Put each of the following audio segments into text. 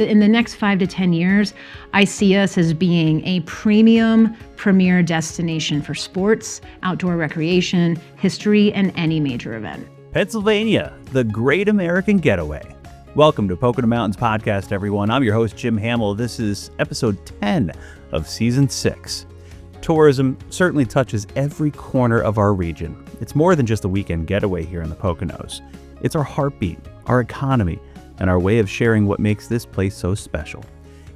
in the next 5 to 10 years, I see us as being a premium, premier destination for sports, outdoor recreation, history, and any major event. Pennsylvania, the great American getaway. Welcome to Pocono Mountains Podcast, everyone. I'm your host, Jim Hamill. This is episode 10 of season 6. Tourism certainly touches every corner of our region. It's more than just a weekend getaway here in the Poconos. It's our heartbeat, our economy, and our way of sharing what makes this place so special.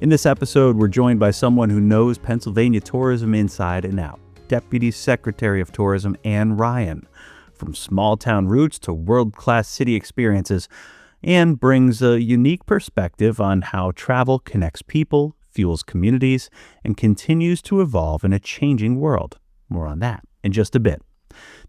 In this episode, we're joined by someone who knows Pennsylvania tourism inside and out, Deputy Secretary of Tourism Ann Ryan. From small-town roots to world-class city experiences, Ann brings a unique perspective on how travel connects people, fuels communities, and continues to evolve in a changing world. More on that in just a bit.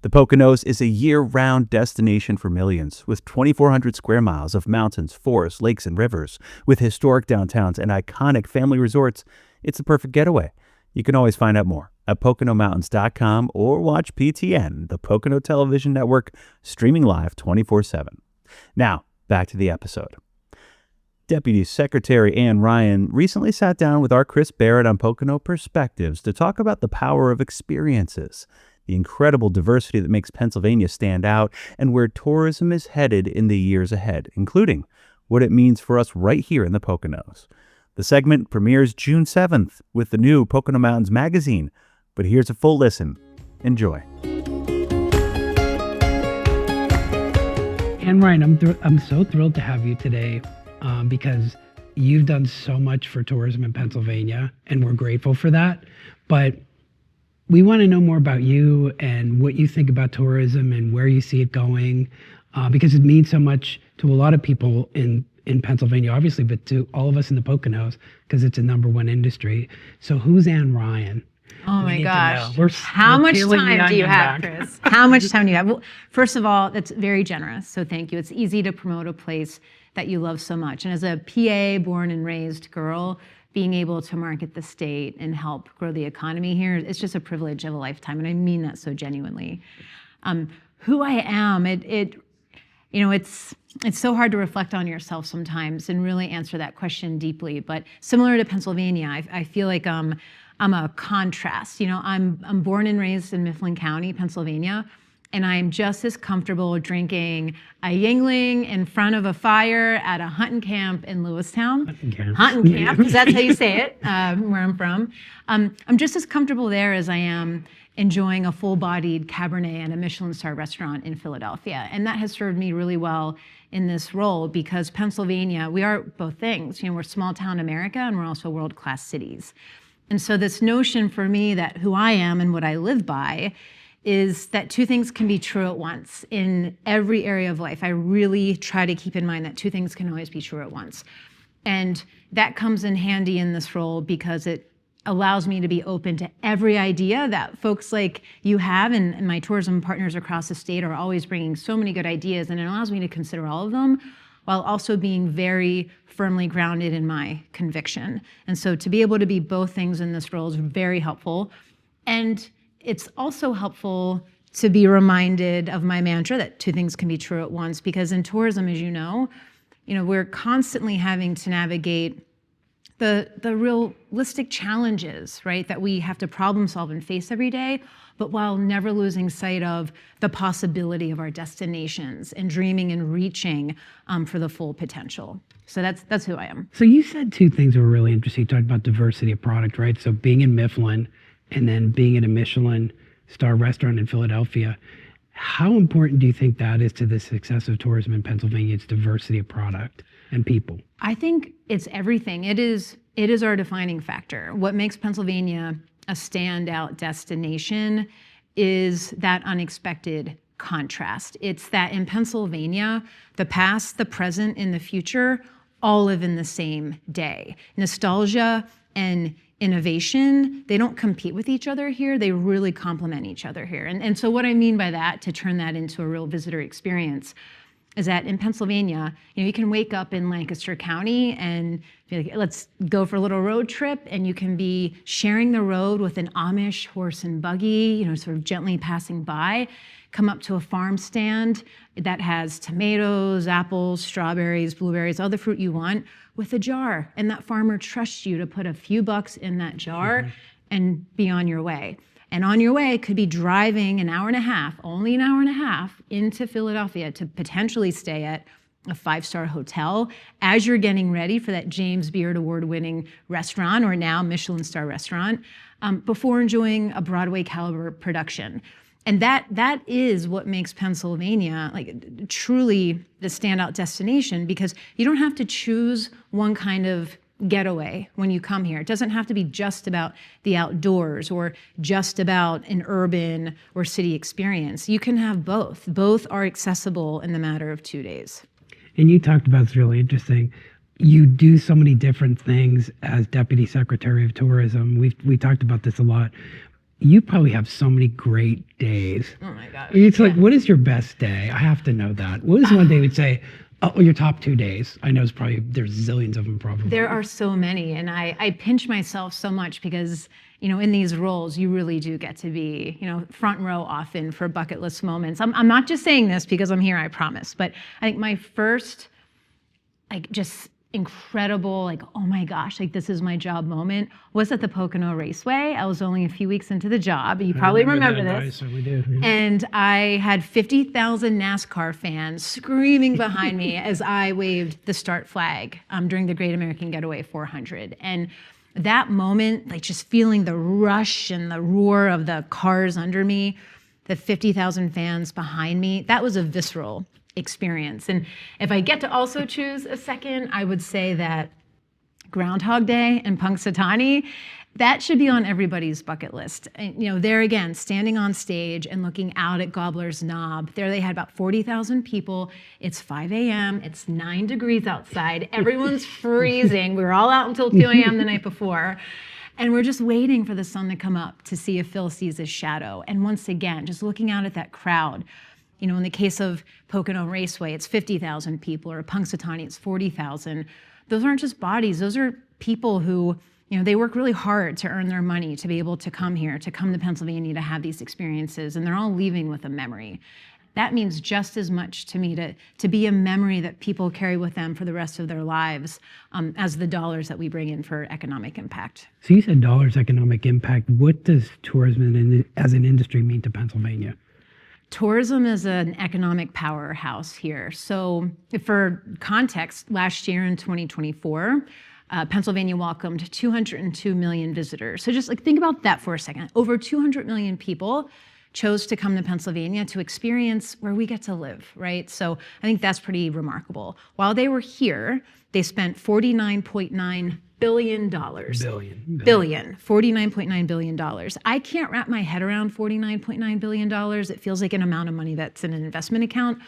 The Poconos is a year-round destination for millions, with 2,400 square miles of mountains, forests, lakes, and rivers. With historic downtowns and iconic family resorts, it's the perfect getaway. You can always find out more at PoconoMountains.com or watch PTN, the Pocono Television Network, streaming live 24/7. Now, back to the episode. Deputy Secretary Ann Ryan recently sat down with our Chris Barrett on Pocono Perspectives to talk about the power of experiences, the incredible diversity that makes Pennsylvania stand out, and where tourism is headed in the years ahead, including what it means for us right here in the Poconos. The segment premieres June 7th with the new Pocono Mountains magazine, but here's a full listen. Enjoy. Ann Ryan, I'm so thrilled to have you today because you've done so much for tourism in Pennsylvania, and we're grateful for that. But we want to know more about you and what you think about tourism and where you see it going, because it means so much to a lot of people in Pennsylvania, obviously, but to all of us in the Poconos, because it's a number one industry. So who's Ann Ryan? Oh my gosh. How much time do you have, Chris? How much time do you have? Well, first of all, that's very generous, so thank you. It's easy to promote a place that you love so much. And as a PA born and raised girl, being able to market the state and help grow the economy here, it's just a privilege of a lifetime, and I mean that so genuinely. Who I am, it's so hard to reflect on yourself sometimes and really answer that question deeply. But similar to Pennsylvania, I feel like I'm a contrast. I'm born and raised in Mifflin County, Pennsylvania, and I'm just as comfortable drinking a Yingling in front of a fire at a hunting camp in Lewistown. Hunting camp, because that's how you say it, where I'm from. I'm just as comfortable there as I am enjoying a full-bodied Cabernet at a Michelin-star restaurant in Philadelphia. And that has served me really well in this role because Pennsylvania, we are both things. We're small-town America, and we're also world-class cities. And so this notion for me that who I am and what I live by is that two things can be true at once in every area of life. I really try to keep in mind that two things can always be true at once. And that comes in handy in this role because it allows me to be open to every idea that folks like you have, and my tourism partners across the state are always bringing so many good ideas, and it allows me to consider all of them while also being very firmly grounded in my conviction. And so to be able to be both things in this role is very helpful. And it's also helpful to be reminded of my mantra that two things can be true at once, because in tourism, as you know, we're constantly having to navigate the realistic challenges, right, that we have to problem solve and face every day, but while never losing sight of the possibility of our destinations and dreaming and reaching for the full potential. So that's who I am. So you said two things that were really interesting. You talked about diversity of product, right? So being in Mifflin and then being at a Michelin-star restaurant in Philadelphia. How important do you think that is to the success of tourism in Pennsylvania, its diversity of product and people? I think it's everything. It is our defining factor. What makes Pennsylvania a standout destination is that unexpected contrast. It's that in Pennsylvania, the past, the present, and the future all live in the same day. Nostalgia and innovation, they don't compete with each other here. They really complement each other here. And so what I mean by that, to turn that into a real visitor experience, is that in Pennsylvania, you can wake up in Lancaster County and Be like, let's go for a little road trip, and you can be sharing the road with an Amish horse and buggy, sort of gently passing by. Come up to a farm stand that has tomatoes, apples, strawberries, blueberries, all the fruit you want, with a jar. And that farmer trusts you to put a few bucks in that jar and be on your way. And on your way could be driving an hour and a half, only an hour and a half, into Philadelphia to potentially stay at a 5-star hotel as you're getting ready for that James Beard Award-winning restaurant, or now Michelin star restaurant, before enjoying a Broadway caliber production. And that is what makes Pennsylvania like truly the standout destination, because you don't have to choose one kind of getaway when you come here. It doesn't have to be just about the outdoors or just about an urban or city experience. You can have both. Both are accessible in the matter of 2 days. And you talked about, it's really interesting, you do so many different things as Deputy Secretary of Tourism. We talked about this a lot. You probably have so many great days. Oh my gosh. It's like, what is your best day? I have to know that. What is one day would say, oh, your top 2 days? I know it's probably, there's zillions of them probably. There are so many, and I pinch myself so much because, in these roles, you really do get to be, front row often for bucket list moments. I'm not just saying this because I'm here, I promise, but I think my first, just incredible, oh my gosh, this is my job moment was at the Pocono Raceway. I was only a few weeks into the job. You probably remember this. I certainly do. Yeah. And I had 50,000 NASCAR fans screaming behind me as I waved the start flag during the Great American Getaway 400. And that moment, just feeling the rush and the roar of the cars under me, the 50,000 fans behind me, that was a visceral experience. And if I get to also choose a second, I would say that Groundhog Day and Punxsutawney, that should be on everybody's bucket list. And, there again, standing on stage and looking out at Gobbler's Knob. There they had about 40,000 people. It's 5 a.m. It's 9 degrees outside. Everyone's freezing. We were all out until 2 a.m. the night before. And we're just waiting for the sun to come up to see if Phil sees his shadow. And once again, just looking out at that crowd. In the case of Pocono Raceway, it's 50,000 people, or Punxsutawney, it's 40,000. Those aren't just bodies. Those are people who, they work really hard to earn their money to be able to come here, to come to Pennsylvania to have these experiences, and they're all leaving with a memory. That means just as much to me to be a memory that people carry with them for the rest of their lives as the dollars that we bring in for economic impact. So you said dollars, economic impact. What does tourism as an industry mean to Pennsylvania? Tourism is an economic powerhouse here. So for context, last year in 2024, Pennsylvania welcomed 202 million visitors. So just think about that for a second. Over 200 million people chose to come to Pennsylvania to experience where we get to live, right? So I think that's pretty remarkable. While they were here, they spent $49.9 billion. $49.9 billion. I can't wrap my head around $49.9 billion. It feels like an amount of money that's in an investment account.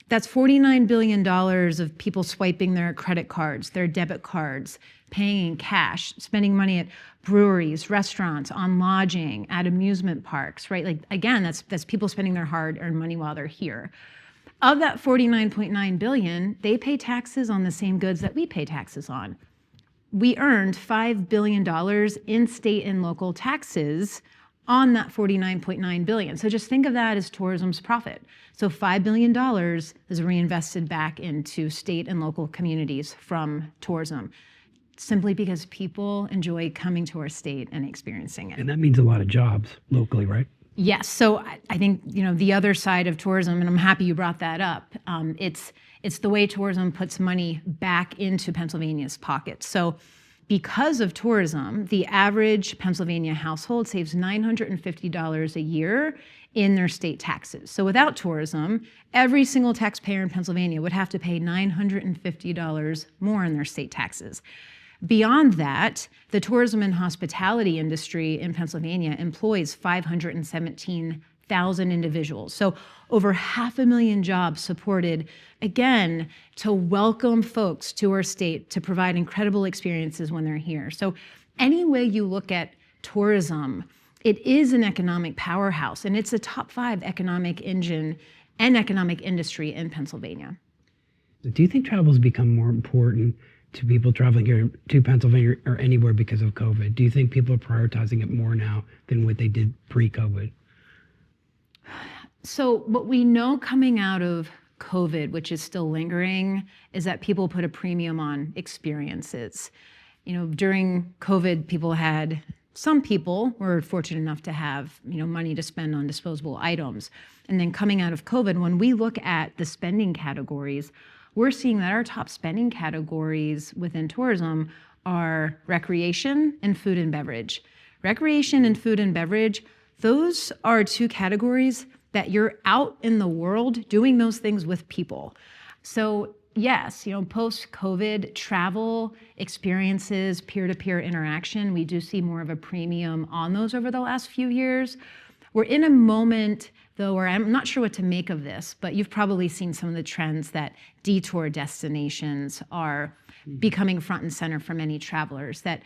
That's $49 billion of people swiping their credit cards, their debit cards, paying in cash, spending money at breweries, restaurants, on lodging, at amusement parks, right? Again, that's people spending their hard-earned money while they're here. Of that $49.9 billion, they pay taxes on the same goods that we pay taxes on. We earned $5 billion in state and local taxes on that $49.9 billion. So just think of that as tourism's profit. So $5 billion is reinvested back into state and local communities from tourism, simply because people enjoy coming to our state and experiencing it. And that means a lot of jobs locally, right? Yes. So I think, the other side of tourism, and I'm happy you brought that up, it's the way tourism puts money back into Pennsylvania's pockets. So because of tourism, the average Pennsylvania household saves $950 a year in their state taxes. So without tourism, every single taxpayer in Pennsylvania would have to pay $950 more in their state taxes. Beyond that, the tourism and hospitality industry in Pennsylvania employs 517,000 individuals. So over 500,000 jobs supported, again, to welcome folks to our state, to provide incredible experiences when they're here. So any way you look at tourism, it is an economic powerhouse, and it's a top 5 economic engine and economic industry in Pennsylvania. Do you think travel has become more important to people traveling here to Pennsylvania or anywhere because of COVID? Do you think people are prioritizing it more now than what they did pre-COVID? So what we know coming out of COVID, which is still lingering, is that people put a premium on experiences. During COVID, some people were fortunate enough to have, money to spend on disposable items. And then coming out of COVID, when we look at the spending categories, we're seeing that our top spending categories within tourism are recreation and food and beverage. Recreation and food and beverage, those are two categories that you're out in the world doing those things with people. So yes, post-COVID travel experiences, peer-to-peer interaction, we do see more of a premium on those over the last few years. We're in a moment, though, where I'm not sure what to make of this, but you've probably seen some of the trends that detour destinations are becoming front and center for many travelers, that,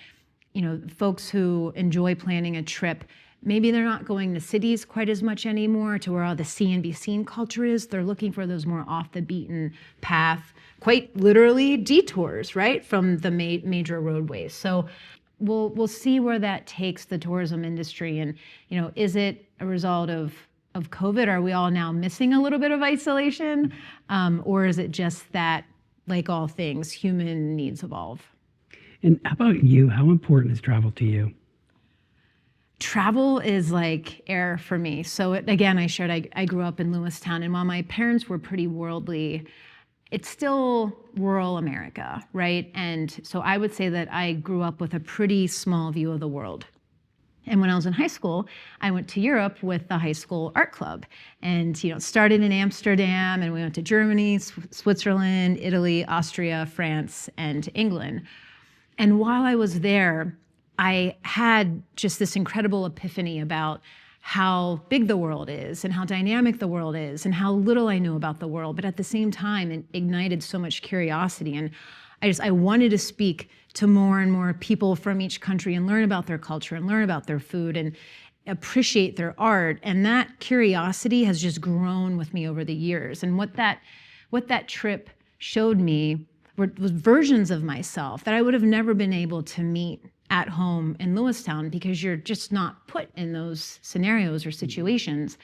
folks who enjoy planning a trip, maybe they're not going to cities quite as much anymore, to where all the see and be seen culture is. They're looking for those more off the beaten path, quite literally detours, right, from the major roadways. So we'll see where that takes the tourism industry. And, is it a result of COVID? Are we all now missing a little bit of isolation? Or is it just that, like all things, human needs evolve? And how about you? How important is travel to you? Travel is like air for me. So again, I shared I grew up in Lewistown, and while my parents were pretty worldly, it's still rural America, right? And so I would say that I grew up with a pretty small view of the world. And when I was in high school, I went to Europe with the high school art club, and started in Amsterdam, and we went to Germany, Switzerland, Italy, Austria, France, and England. And while I was there, I had just this incredible epiphany about how big the world is and how dynamic the world is and how little I knew about the world. But at the same time, it ignited so much curiosity. And I wanted to speak to more and more people from each country and learn about their culture and learn about their food and appreciate their art. And that curiosity has just grown with me over the years. And what that trip showed me was versions of myself that I would have never been able to meet at home in Lewistown, because you're just not put in those scenarios or situations.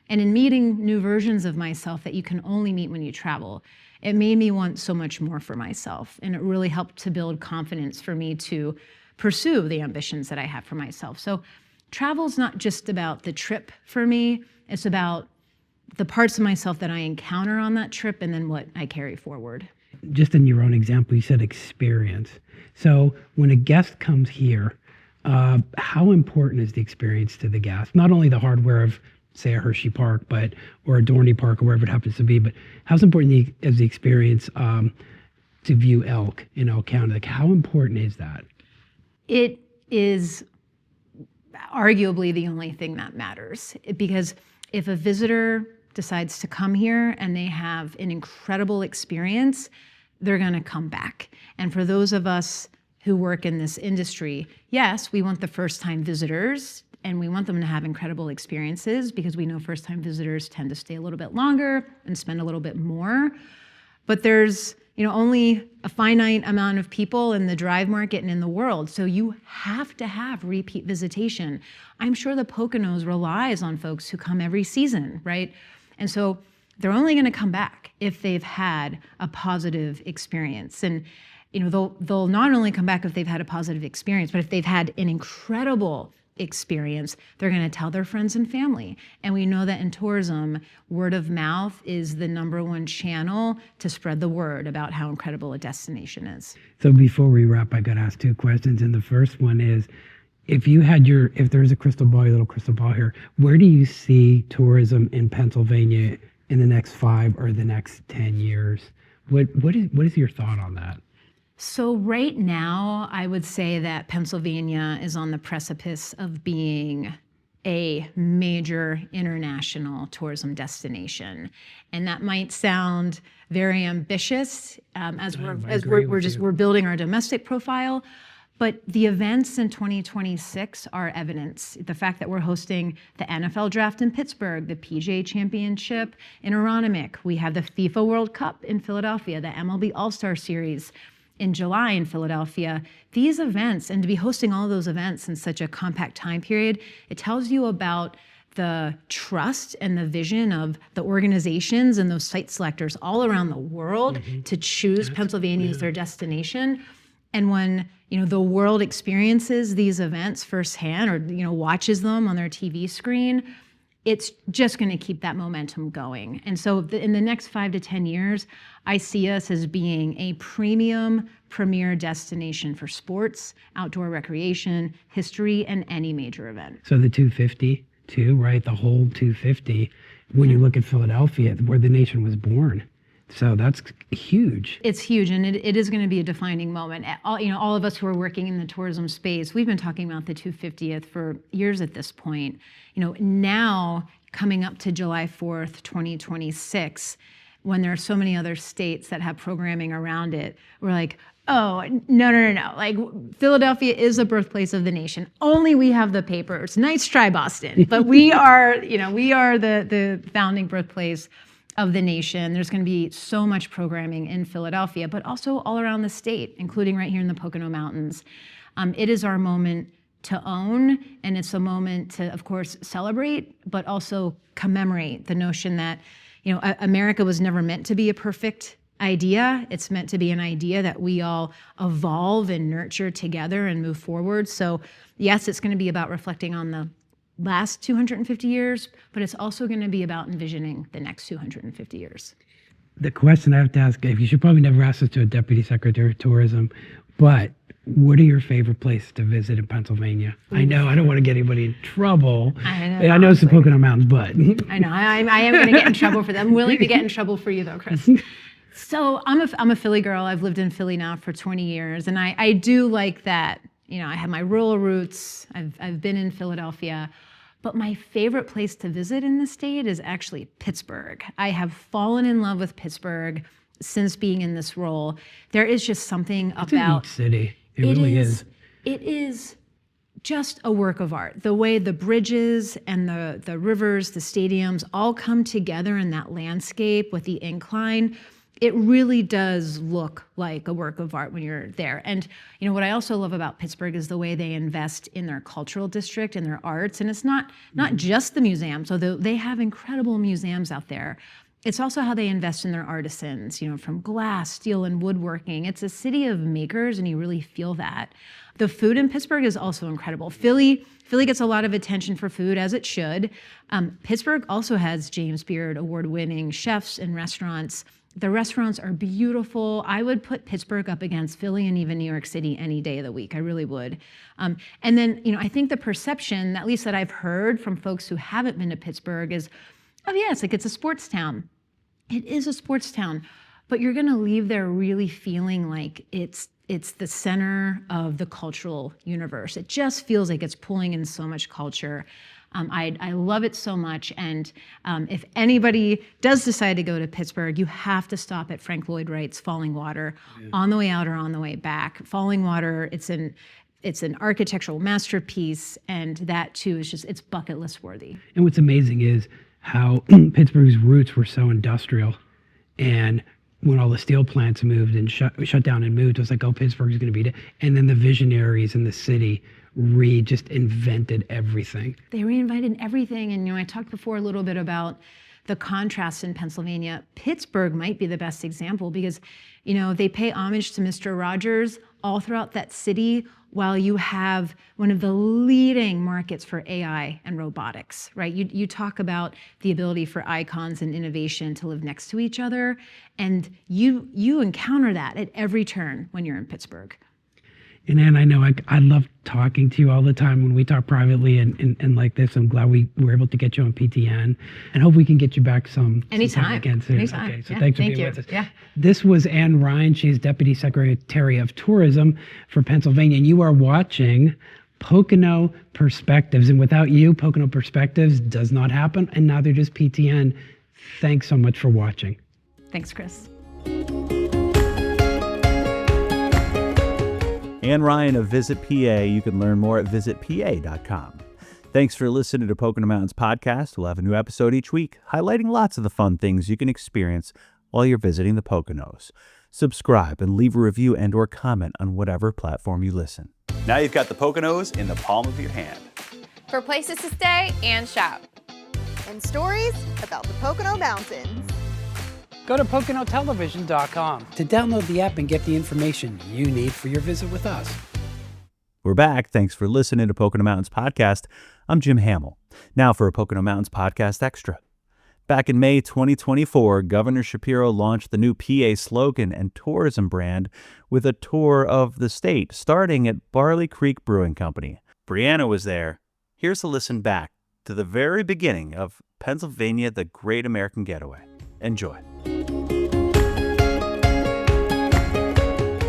And in meeting new versions of myself that you can only meet when you travel, it made me want so much more for myself. And it really helped to build confidence for me to pursue the ambitions that I have for myself. So travel's not just about the trip for me, it's about the parts of myself that I encounter on that trip and then what I carry forward. Just in your own example, you said experience. So when a guest comes here, how important is the experience to the guest? Not only the hardware of, say, a Hershey Park, or a Dorney Park, or wherever it happens to be, but how important is the experience to view elk in Elk County? Like, how important is that? It is arguably the only thing that matters, because if a visitor decides to come here and they have an incredible experience, they're going to come back. And for those of us who work in this industry, yes, we want the first-time visitors and we want them to have incredible experiences, because we know first-time visitors tend to stay a little bit longer and spend a little bit more. But there's only a finite amount of people in the drive market and in the world. So you have to have repeat visitation. I'm sure the Poconos relies on folks who come every season, right? And so they're only going to come back if they've had a positive experience. And they'll not only come back if they've had a positive experience, but if they've had an incredible experience, they're going to tell their friends and family. And we know that in tourism, word of mouth is the number one channel to spread the word about how incredible a destination is. So before we wrap, I got to ask two questions. And the first one is, if there's a crystal ball, your little crystal ball here, where do you see tourism in Pennsylvania in the next 5 or the next 10 years? What is your thought on that? So right now, I would say that Pennsylvania is on the precipice of being a major international tourism destination. And that might sound very ambitious we're building our domestic profile. But the events in 2026 are evidence. The fact that we're hosting the NFL draft in Pittsburgh, the PGA Championship in Aronimink, we have the FIFA World Cup in Philadelphia, the MLB All-Star Series in July in Philadelphia, these events, and to be hosting all of those events in such a compact time period, it tells you about the trust and the vision of the organizations and those site selectors all around the world to choose Pennsylvania as their destination. And when the world experiences these events firsthand, or watches them on their TV screen, it's just going to keep that momentum going. And so in the next 5 to 10 years, I see us as being a premium, premier destination for sports, outdoor recreation, history, and any major event. So the 250 too, right? The whole 250, when you look at Philadelphia, where the nation was born. So that's huge. It's huge, and it is going to be a defining moment. All of us who are working in the tourism space, we've been talking about the 250th for years at this point. Now coming up to July 4th, 2026, when there are so many other states that have programming around it, we're like, oh, no. Like, Philadelphia is the birthplace of the nation. Only we have the papers. Nice try, Boston. But we are the founding birthplace of the nation. There's going to be so much programming in Philadelphia, but also all around the state, including right here in the Pocono Mountains. It is our moment to own, and it's a moment to, of course, celebrate, but also commemorate the notion that, America was never meant to be a perfect idea. It's meant to be an idea that we all evolve and nurture together and move forward. So yes, it's going to be about reflecting on the last 250 years, but it's also going to be about envisioning the next 250 years. The question I have to ask, you should probably never ask this to a deputy secretary of tourism, but what are your favorite places to visit in Pennsylvania? I know I don't want to get anybody in trouble. I know it's the Pocono Mountains, but I know I am going to get in trouble for them. I'm willing to get in trouble for you though, Chris. So I'm a Philly girl. I've lived in Philly now for 20 years, and I do like that. I have my rural roots. I've been in Philadelphia. But my favorite place to visit in the state is actually Pittsburgh. I have fallen in love with Pittsburgh since being in this role. There is just something about... It's a neat city. It really is. It is just a work of art. The way the bridges and the rivers, the stadiums all come together in that landscape with the incline. It really does look like a work of art when you're there. And what I also love about Pittsburgh is the way they invest in their cultural district and their arts. And it's not just the museums, although they have incredible museums out there. It's also how they invest in their artisans, from glass, steel, and woodworking. It's a city of makers, and you really feel that. The food in Pittsburgh is also incredible. Philly gets a lot of attention for food, as it should. Pittsburgh also has James Beard award-winning chefs and restaurants. The restaurants are beautiful. I would put Pittsburgh up against Philly and even New York City any day of the week. I really would. And then, I think the perception, at least that I've heard from folks who haven't been to Pittsburgh, is, oh yeah, it's a sports town. It is a sports town, but you're going to leave there really feeling like it's the center of the cultural universe. It just feels like it's pulling in so much culture. I love it so much, and if anybody does decide to go to Pittsburgh, you have to stop at Frank Lloyd Wright's Falling Water on the way out or on the way back. Falling Water, it's an architectural masterpiece, and that too is it's bucket list worthy. And what's amazing is how Pittsburgh's roots were so industrial, and when all the steel plants moved and shut down and moved, it was like, oh, Pittsburgh's going to be it. And then the visionaries in the city just invented everything. They reinvented everything. And, I talked before a little bit about the contrast in Pennsylvania. Pittsburgh might be the best example because, they pay homage to Mr. Rogers all throughout that city, while you have one of the leading markets for AI and robotics, right? You talk about the ability for icons and innovation to live next to each other, and you encounter that at every turn when you're in Pittsburgh. And Ann, I know I love talking to you all the time when we talk privately and like this. I'm glad we were able to get you on PTN, and hope we can get you back some anytime again soon. Anytime. Okay, so thanks for being with us. Yeah. This was Ann Ryan. She's Deputy Secretary of Tourism for Pennsylvania, and you are watching Pocono Perspectives. And without you, Pocono Perspectives does not happen, and neither does PTN. Thanks so much for watching. Thanks, Chris. Ann Ryan of Visit PA. You can learn more at visitpa.com. Thanks for listening to Pocono Mountains Podcast. We'll have a new episode each week, highlighting lots of the fun things you can experience while you're visiting the Poconos. Subscribe and leave a review and or comment on whatever platform you listen. Now you've got the Poconos in the palm of your hand. For places to stay and shop. And stories about the Pocono Mountains. Go to PoconoTelevision.com to download the app and get the information you need for your visit with us. We're back. Thanks for listening to Pocono Mountains Podcast. I'm Jim Hamill. Now for a Pocono Mountains Podcast Extra. Back in May 2024, Governor Shapiro launched the new PA slogan and tourism brand with a tour of the state, starting at Barley Creek Brewing Company. Brianna was there. Here's a listen back to the very beginning of Pennsylvania, the Great American Getaway. Enjoy.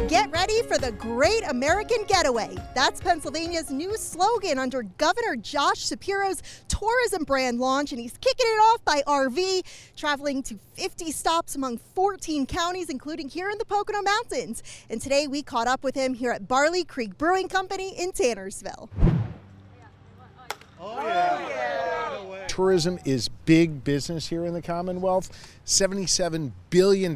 Get ready for the Great American Getaway. That's Pennsylvania's new slogan under Governor Josh Shapiro's tourism brand launch, and he's kicking it off by RV, traveling to 50 stops among 14 counties, including here in the Pocono Mountains. And today we caught up with him here at Barley Creek Brewing Company in Tannersville. Tourism is big business here in the Commonwealth. $77 billion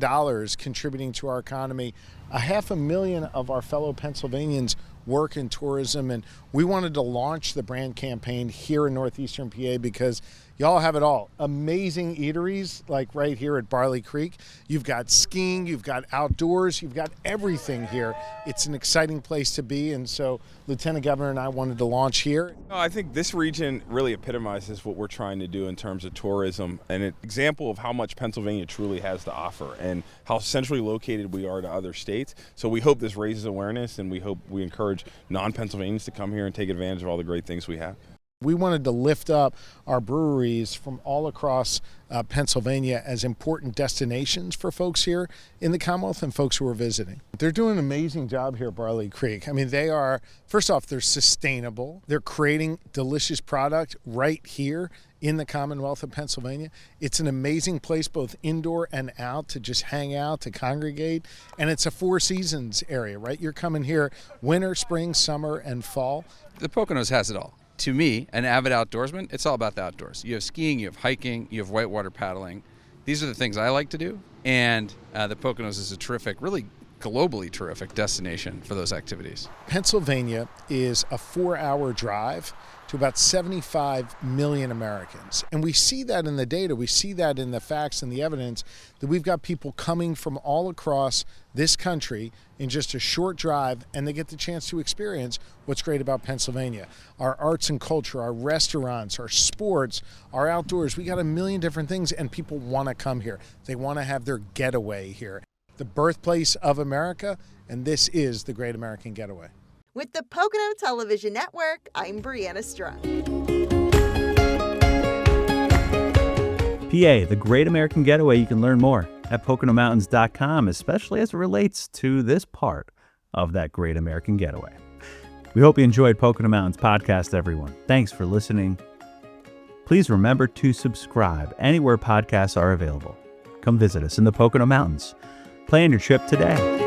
contributing to our economy. 500,000 of our fellow Pennsylvanians work in tourism, and we wanted to launch the brand campaign here in northeastern PA because y'all have it all. Amazing eateries like right here at Barley Creek. You've got skiing, you've got outdoors, you've got everything here. It's an exciting place to be, and so Lieutenant Governor and I wanted to launch here. I think this region really epitomizes what we're trying to do in terms of tourism, and an example of how much Pennsylvania truly has to offer and how centrally located we are to other states. So we hope this raises awareness, and we hope we encourage non-Pennsylvanians to come here and take advantage of all the great things we have. We wanted to lift up our breweries from all across Pennsylvania as important destinations for folks here in the Commonwealth and folks who are visiting. They're doing an amazing job here at Barley Creek. I mean, they are, first off, they're sustainable. They're creating delicious product right here in the Commonwealth of Pennsylvania. It's an amazing place, both indoor and out, to just hang out, to congregate. And it's a four seasons area, right? You're coming here winter, spring, summer, and fall. The Poconos has it all. To me, an avid outdoorsman, it's all about the outdoors. You have skiing, you have hiking, you have whitewater paddling. These are the things I like to do, and the Poconos is a terrific, really globally terrific destination for those activities. Pennsylvania is a 4-hour drive to about 75 million Americans. And we see that in the data, we see that in the facts and the evidence that we've got people coming from all across this country in just a short drive, and they get the chance to experience what's great about Pennsylvania. Our arts and culture, our restaurants, our sports, our outdoors, we got a million different things, and people want to come here. They want to have their getaway here. The birthplace of America, and this is the Great American Getaway. With the Pocono Television Network, I'm Brianna Strunk. PA, the Great American Getaway. You can learn more at PoconoMountains.com, especially as it relates to this part of that Great American Getaway. We hope you enjoyed Pocono Mountains Podcast, everyone. Thanks for listening. Please remember to subscribe anywhere podcasts are available. Come visit us in the Pocono Mountains. Plan your trip today.